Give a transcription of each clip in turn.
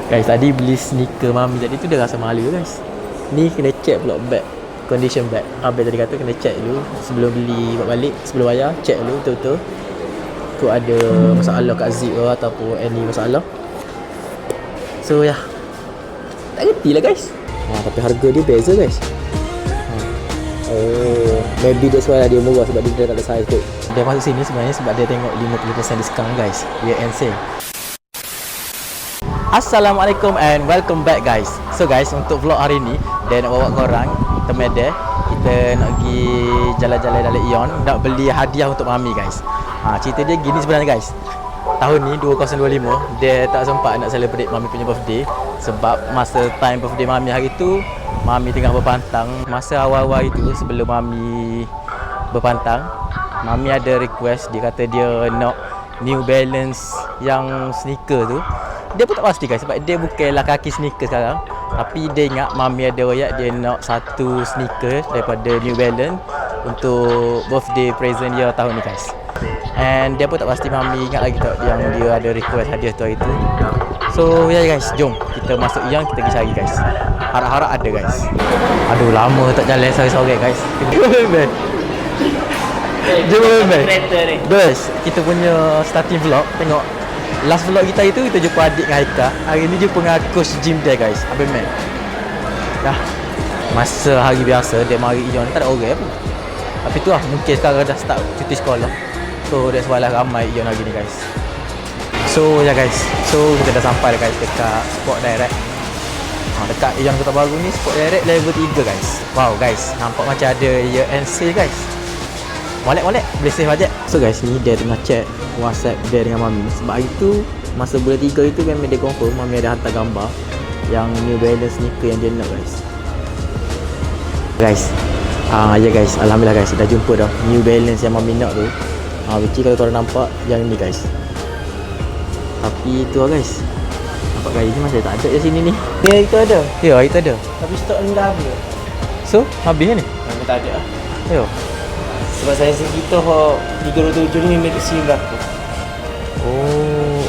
Guys, tadi beli sneaker mami tadi tu dia rasa malu guys. Ni kena check pula bag, condition bag. Abang tadi kata kena check dulu sebelum beli buat balik, sebelum bayar, check dulu betul-betul. Kau ada masalah kat zip ke ataupun any masalah. So ya, tak kerti lah guys. Tapi harga dia beza guys. Oh, maybe that's why dia murah sebab dia tak ada size kot. Dia masuk sini sebenarnya sebab dia tengok 50% diskaun guys. Year end sale. Assalamualaikum and welcome back guys. So guys, untuk vlog hari ni dia nak bawa korang kita Medan. Kita nak pergi jalan-jalan dalam Ion, nak beli hadiah untuk mami guys. Cerita dia gini sebenarnya guys. Tahun ni 2025 dia tak sempat nak celebrate mami punya birthday sebab masa time birthday mami hari tu mami tengah berpantang. Masa awal-awal itu sebelum mami berpantang, mami ada request, dia kata dia nak New Balance yang sneaker tu. Dia pun tak pasti guys sebab dia bukanlah kaki sneaker sekarang. Tapi dia ingat mami ada royak dia nak satu sneaker daripada New Balance untuk birthday present dia tahun ni guys. And dia pun tak pasti mami ingat lagi tak yang dia ada request hadiah tu hari tu. So ya guys, jom kita masuk yang kita pergi cari guys. Harap-harap ada guys. Aduh, lama tak jalan sore-sore guys. Jom man. Best, kita punya starting vlog. Tengok last vlog kita itu kita jumpa adik dengan Haika. Hari ni jumpa dengan coach gym dia guys, Abang Man. Dah masa hari biasa dia mari Ion tak ada orang pun. Tapi tu lah, mungkin sekarang dah start cuti sekolah. So that's why lah ramai Ion hari ni guys. So ya guys, so kita dah sampai dah guys dekat Sport Direct. Dekat Ion Kota Baru ni Sport Direct level 3 guys. Wow guys, nampak macam ada year end sale guys. Molek-molek, boleh save budget. So guys, ni dia tengah check WhatsApp dia dengan mami. Sebab hari tu masa bulan 3 itu memang dia confirm mami ada hantar gambar yang New Balance sneaker yang dia nak guys. Guys, ya guys, alhamdulillah guys, dah jumpa dah New Balance yang mami nak tu. Which kalau korang nampak yang ni guys. Tapi tu lah guys, nampak kali ni masih tak ada kat sini ni. Ya, itu ada. Ya, itu ada. Tapi stok ni dah habis. So, habis ni? Memang tak ada lah. Ya. Sebab saya kita 327 ni memang kecil berapa.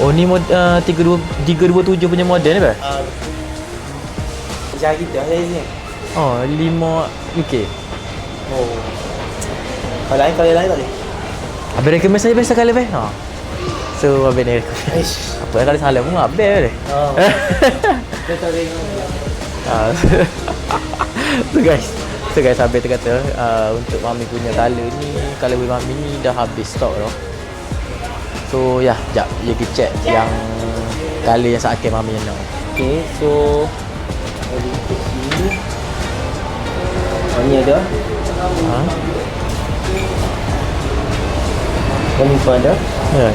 Oh ni 327 punya model ni bah? Macam kita saya ni. Oh, 5 UK. Oh. Kalau lain tak boleh. Abang recommend saya biasa kali bah? So abang ni recommend. Apa kali salah pun abang deh. Dia tak boleh. So guys, abang tu kata untuk mami punya colour ni, colour mami ni dah habis stok dah. So ya, jap dia pergi check yang colour yang sakit mami yang nak. Okay, so ada sini. Ni ada. Ni pun ada. Ya.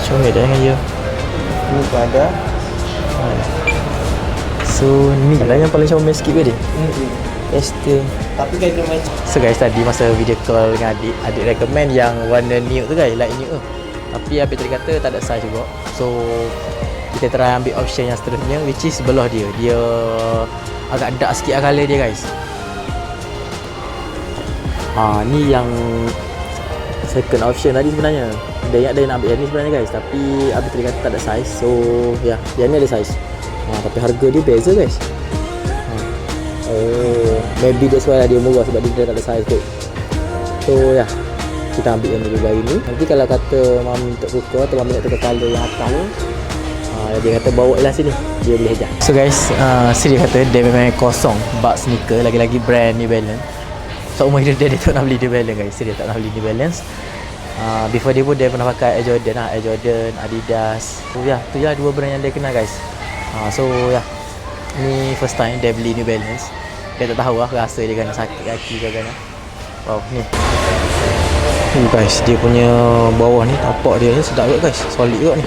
Comel dah dengan dia. Ni pun ada. So ni lah yang paling comel sikit ke dia? Esther. Tapi kena macam. So guys, tadi masa video call dengan adik recommend yang warna nude tu guys, light nude tu. Tapi abang tadi kata tak ada size juga. So kita try ambil option yang seterusnya, which is sebelah dia. Dia agak dark sikit colour dia guys. Ni yang second option tadi sebenarnya. Dia ingat dia nak ambil yang ni sebenarnya guys, tapi abang tadi kata tak ada size. So ya, yang ni ada size. Tapi harga dia beza guys. Oh, maybe that's why dia murah sebab dia tak ada size kot. So ya, kita ambil yang lebih baik ni. Nanti kalau kata mami tak suka atau mami nak tukar colour yang atas tu, dia kata bawa lah sini, dia boleh ajar. So guys, Siri kata dia memang kosong bag sneaker, lagi-lagi brand New Balance. So umur dia tak nak beli New Balance guys. Siri tak nak beli New Balance. Before dia pun dia pernah pakai Air Jordan Air Jordan, Adidas. So ya, tu ya dua brand yang dia kenal guys. So ya, ni first time dia beli New Balance. Dia tak tahu lah rasa dia kena sakit kaki ke kena. Wow, ni guys, dia punya bawah ni tapak dia ni sedap juga guys, solid juga ni.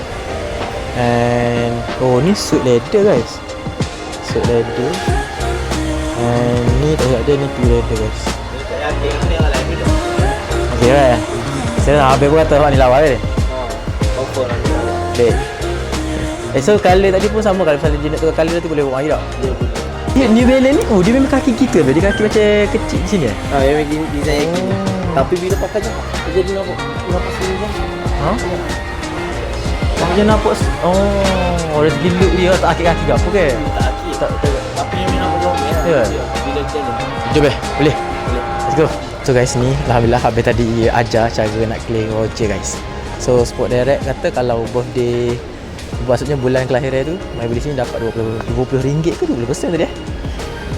And ni suit leather guys, suit leather. And ni tak ada, ni pure leather guys. Okay lah. Saya nak habis pun kata ni lawa dia. Offer lah. Dek. So colour tadi pun sama kalau misalnya dia nak tukar colour tu boleh buat air tak? Ya, New Balance ni, dia memang kaki kita tu. Dia kaki macam kecil di sini Memang design yang gini. Tapi bila pakai je, dia jadi nampak sini je. Macam nampak. dari segi look dia tak akik kaki ke apa ke? Tak akid. Tak. Tapi yang memang berjogger lah. Ya. Bila jalan. Jom boleh. Boleh. Let's go. So guys, ni alhamdulillah habis tadi ajar cara nak claim voucher guys. So Sport Direct kata kalau birthday, maksudnya bulan kelahiran tu, mai beli sini dapat RM20 ke 20% tadi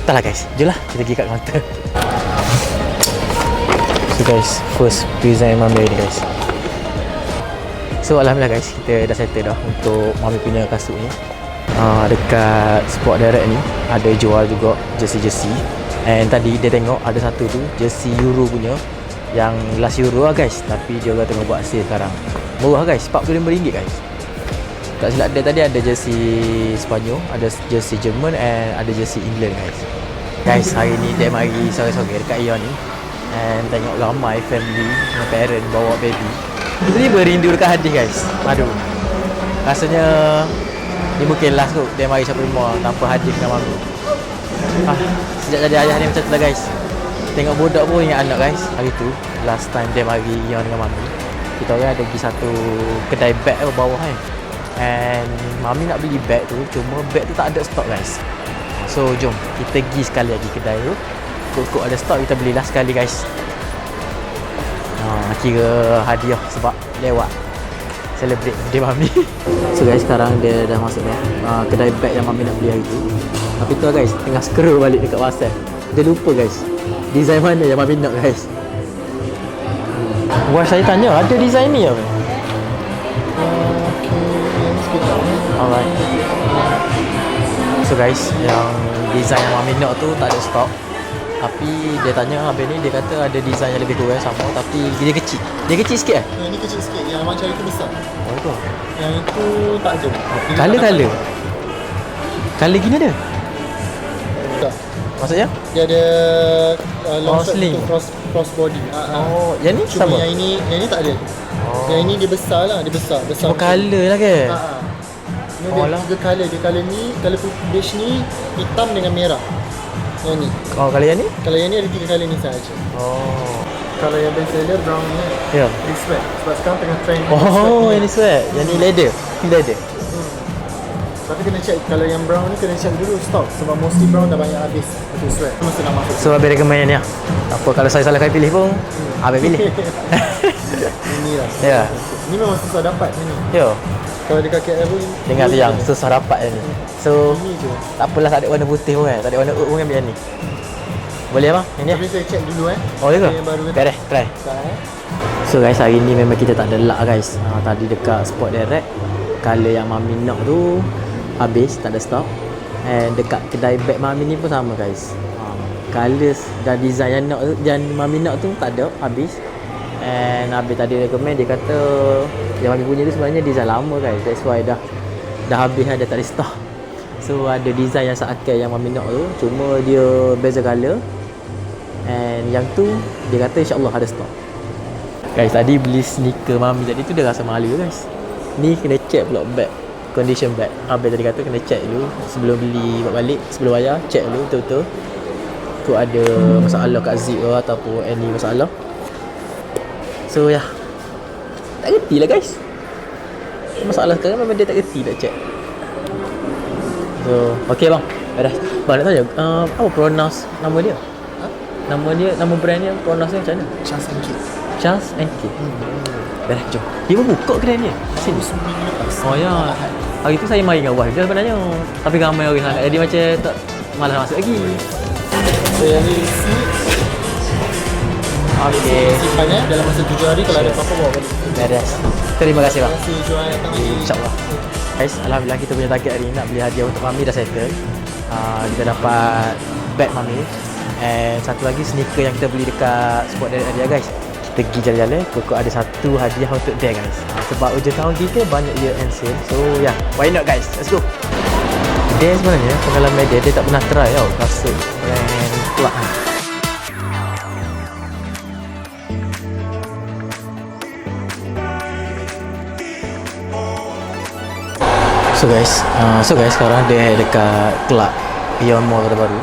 Entahlah guys, jom lah kita pergi kat kaunter. So guys, first pizza yang mami ni guys. So alhamdulillah guys, kita dah settle dah untuk mami punya kasut ni. Dekat Sport Direct ni ada jual juga jersey-jersey. And tadi dia tengok ada satu tu jersey Euro punya, yang last Euro lah guys, tapi dia orang tengah buat sale sekarang. Murah guys, RM45 guys. Tak silap dia tadi ada jersey Sepanyol, ada jersey Jerman, and ada jersey England guys. Guys, hari ni dia mari sore-sore dekat Ion ni, and tengok ramai family dengan parent bawa baby. Tiba-tiba rindu dekat Hadi guys. Aduh, rasanya ni mungkin last kot dia mari sampai rumah tanpa Hadi dengan mami. Sejak jadi ayah ni macam tu lah guys. Tengok budak pun ingat anak guys. Hari tu last time dia mari Ion dengan mami, kita orang ada pergi satu kedai beg tu bawah kan. And mami nak beli beg tu, cuma beg tu tak ada stok guys. So jom kita pergi sekali lagi kedai tu. Kok ada stok kita belilah sekali guys. Kira hadiah sebab lewat celebrate birthday mami. So guys, sekarang dia dah masuk dah kedai beg yang mami nak beli hari tu. Tapi tu guys, tengah scroll balik dekat WhatsApp. Dia lupa guys design mana yang mami nak guys. Wah, saya tanya ada design ni apa? Alright. So guys, yang design yang mami nak tu tak ada stok. Tapi dia tanya habis ni, dia kata ada design yang lebih kurang sama, tapi dia kecil. Dia kecil sikit eh? Yang ni kecil sikit, yang macam itu besar. Oh itu. Yang itu tak ada. Color. Color gini ada? Tak. Maksudnya? Dia ada long strap sling. untuk cross body. Oh, yang ni Cuma sama? yang ini tak ada. Yang ini dia besar lah, dia besar. Cuma color lah ke? Ni Oh dia lah. 3 color. Dia color ni, color beige ni, hitam dengan merah. Yang ni. Oh, kalau yang ni? Kalau yang ni ada 3 color ni sahaja. Oh. Kalau yang best seller brown ni, Ya. dia sweat. Sebab sekarang tengah trend Oh, yang ni sweat. Yang ni leather. Ni leather. Tapi kena check, kalau yang brown ni kena check dulu stok. Sebab mostly brown dah banyak habis untuk sweat. Mesti nak masuk. So, Abang recommend yang ni lah. Apa kalau saya salah kali pilih pun, Abang pilih. Ini lah. Ya. Ni memang susah dapat ni. Ya. Kalau dekat KL pun Dengar tu yang susah dapat yang ni. So, ini je. tak apalah tak ada warna putih pun kan. Tak ada warna oat pun ambil yang ni. Boleh abang? Yang ni lah. Tapi saya check dulu Oh, ya ke? Yang baru kata. Beres, try. So guys, hari ni memang kita tak ada luck guys. Tadi dekat Sport Direct, colour yang mami nak tu habis, tak ada stock. And dekat kedai beg mami ni pun sama guys. Colour dan design yang nak yang mami nak tu tak ada, habis. And habis tadi recommend, dia kata yang mami punya tu sebenarnya design lama guys. That's why dah habis, dia tak ada stock. So ada design yang seakal yang mami nak tu, cuma dia beza colour. And yang tu dia kata insya-Allah ada stock. Guys, tadi beli sneaker mami tadi tu dia rasa malu guys. Ni kena check pula bag, condition bag. Abang tadi kata kena check dulu sebelum beli buat balik, sebelum bayar, check dulu betul-betul. Tu ada masalah kat zip ke ataupun any masalah. So ya, tak reti lah guys. Masalah sekarang memang dia tak reti nak check. So, okey bang. Beres. Bang nak tanya, apa pronounce nama dia? Nama dia, nama brand dia, pronounce dia macam mana? Chance and Kit. Charles and Kit. Dah, jom. Dia pun buka kedai ni. Sini. Seminggu lepas. Oh ya. Hari tu saya mari dengan wife dia sebenarnya. Tapi ramai orang sangat. Jadi macam tak malas masuk lagi. So yang ni receipt. Okey. Simpan dalam masa 7 hari, kalau ada apa-apa bawa balik. Beres. Terima kasih bang. Terima kasih jual datang lagi. InsyaAllah. Guys, alhamdulillah kita punya target hari ni nak beli hadiah untuk mami dah settle. Kita dapat bag mami. And satu lagi sneaker yang kita beli dekat Sport Direct tadi guys. Kita pergi jalan-jalan, kok ada satu hadiah untuk dia guys. Sebab hujung tahun kita banyak year end sale. So yeah, why not guys? Let's go. Dia sebenarnya pengalaman dia tak pernah try tau kasut brand Clark. So guys, sekarang dia dekat Clark Ion Mall baru.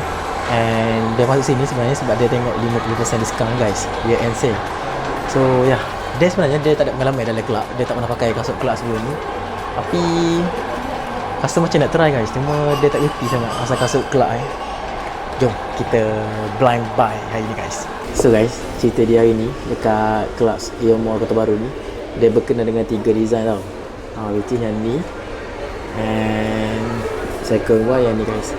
And dia masuk sini sebenarnya sebab dia tengok 50% discount guys, year end sale. So yeah, dia sebenarnya dia tak ada pengalaman dalam Clark. Dia tak pernah pakai kasut Clark sebelum ni. Tapi Rasa macam nak try guys, cuma dia tak reti sangat pasal kasut kelab Jom kita blind buy hari ni guys. So guys, cerita dia hari ni dekat kelab Ion Mall Kota Baru ni, dia berkenaan dengan 3 design tau. Which is yang ni and second one yang ni guys.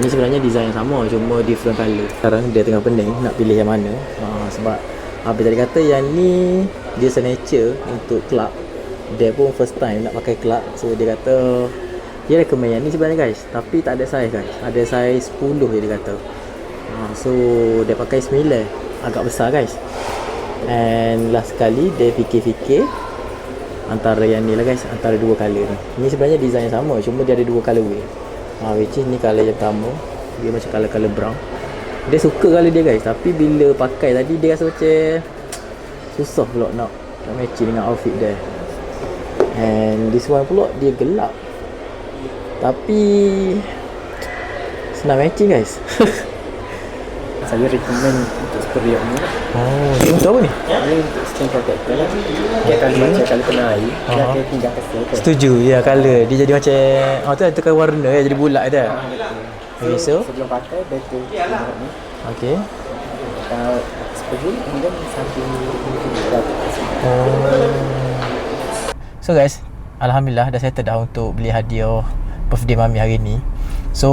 Ni sebenarnya design yang sama, cuma different colour. Sekarang dia tengah pening nak pilih yang mana. Sebab Habis tadi kata yang ni dia signature untuk kelab. Dia pun first time nak pakai kelab. So dia kata dia recommend yang ni sebenarnya guys, tapi tak ada size guys. Ada size 10 je dia kata. So dia pakai 9, agak besar guys. And last sekali dia fikir-fikir antara yang ni lah guys, antara dua colour ni. Ni sebenarnya design yang sama, cuma dia ada dua colourway. Which is ni colour yang pertama, dia macam colour brown. Dia suka colour dia guys, tapi bila pakai tadi dia rasa macam susah pula nak matching dengan outfit dia. And this one pula dia gelap, tapi senang matching guys. Saya recommend untuk period ni. Dia untuk apa ni? Ini untuk skin protector lah. Dia akan macam kalau kena air, dia akan tinggal kesel kan. Setuju, ya colour dia jadi macam tu lah, tukar warna ya, jadi bulat tu. Okay, so sebelum pakai betul tengok ni. okay. Kalau seperti kemudian samping So guys, alhamdulillah dah settle dah untuk beli hadiah birthday mami hari ni. So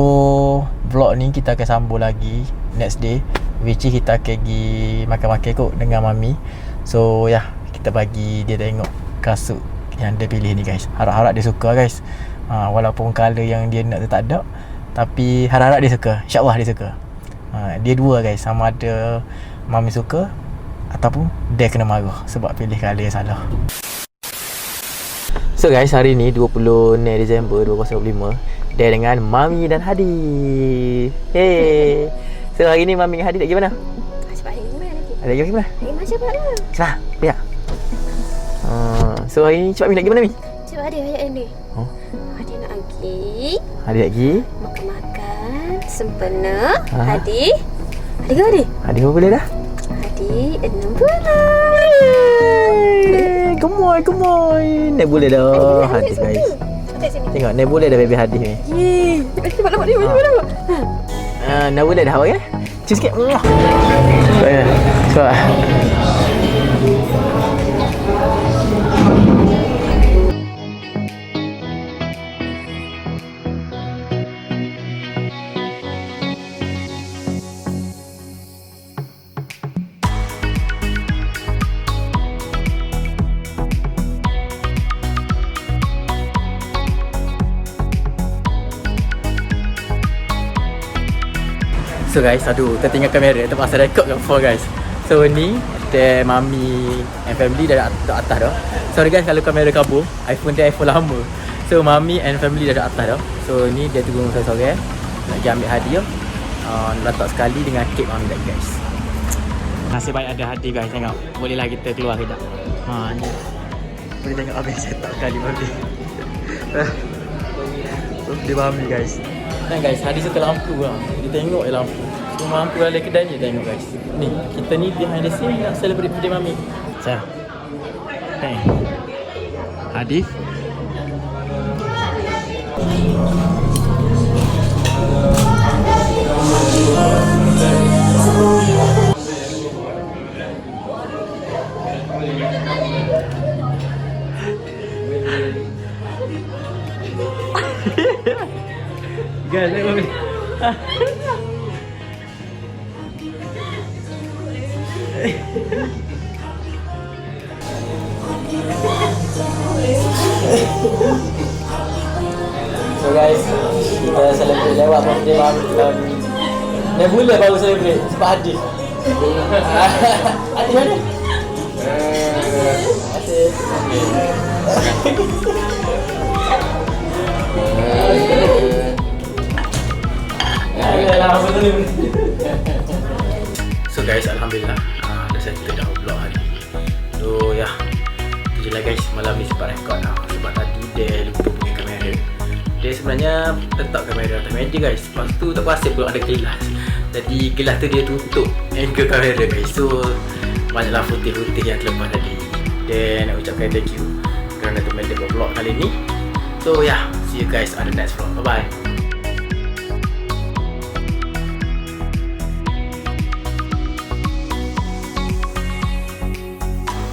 vlog ni kita akan sambung lagi next day, which is kita akan pergi makan-makan kot dengan mami. So kita bagi dia tengok kasut yang dia pilih ni guys. Harap-harap dia suka guys. Walaupun colour yang dia nak tu tak ada, tapi harap-harap dia suka. InsyaAllah dia suka. Dia dua guys, sama ada mami suka ataupun dia kena marah sebab pilih colour yang salah. So guys, hari ni 20 Disember 2025, dia dengan Mami dan Hadi. Hey. So hari ni Mami dengan Hadi nak pergi mana? Cepat hari ni mana lagi? Ada pergi mana? Macam mana? Cepat, biar. So hari ni cepat Mami nak pergi mana Mami? Cepat Hadi ayat ni. Oh. Hadi nak pergi Hadi nak pergi makan-makan sempena. Hadi ke Hadi? Hadi berapa boleh dah? Hadi 6 bulan. Gemoy. Ni boleh dah Hadi guys. Tengok ni boleh dah baby Hadi ni. Cepat dapat ni, cepat dapat. Nak boleh dah awak ya? Cium sikit. So So guys, tertinggal kamera, terpaksa record kat phone guys. So ni the mami and family dah dekat atas dah. Sorry guys kalau kamera kabur, iPhone dia iPhone lama. So mami and family dah dekat atas dah. So ni dia tunggu sore-sore nak pergi ambil hadiah. Letak sekali dengan kek mami lagi guys. Nasib baik ada hadiah guys, tengok. Bolehlah kita keluar kejap. Ni. Boleh tengok habis setup kali mami. Dia mami guys. Kan guys, Hadi suka lampu lah. Dia tengok je lampu. Semua lampu dalam kedai ni tengok guys. Ni, kita ni behind the scene nak celebrate birthday mami. Saya. Hey. Hadi. Guys, tengok mami. So guys, kita celebrate lewat birthday mami tahun ni. Nebula baru celebrate sebab Hadi. Hadi mana? So guys, alhamdulillah dah settle dah vlog hari ni. So tu je lah guys, malam ni sempat record lah. Sebab tadi dia lupa pakai kamera. Dia sebenarnya letak kamera atas meja guys. Lepas tu tak perasan pula ada gelas. Jadi gelas tu dia tutup angle kamera guys. So banyaklah putih-putih yang terlepas tadi. Dan nak ucapkan thank you kerana teman dia buat vlog kali ni. So see you you guys on the next vlog. Bye bye.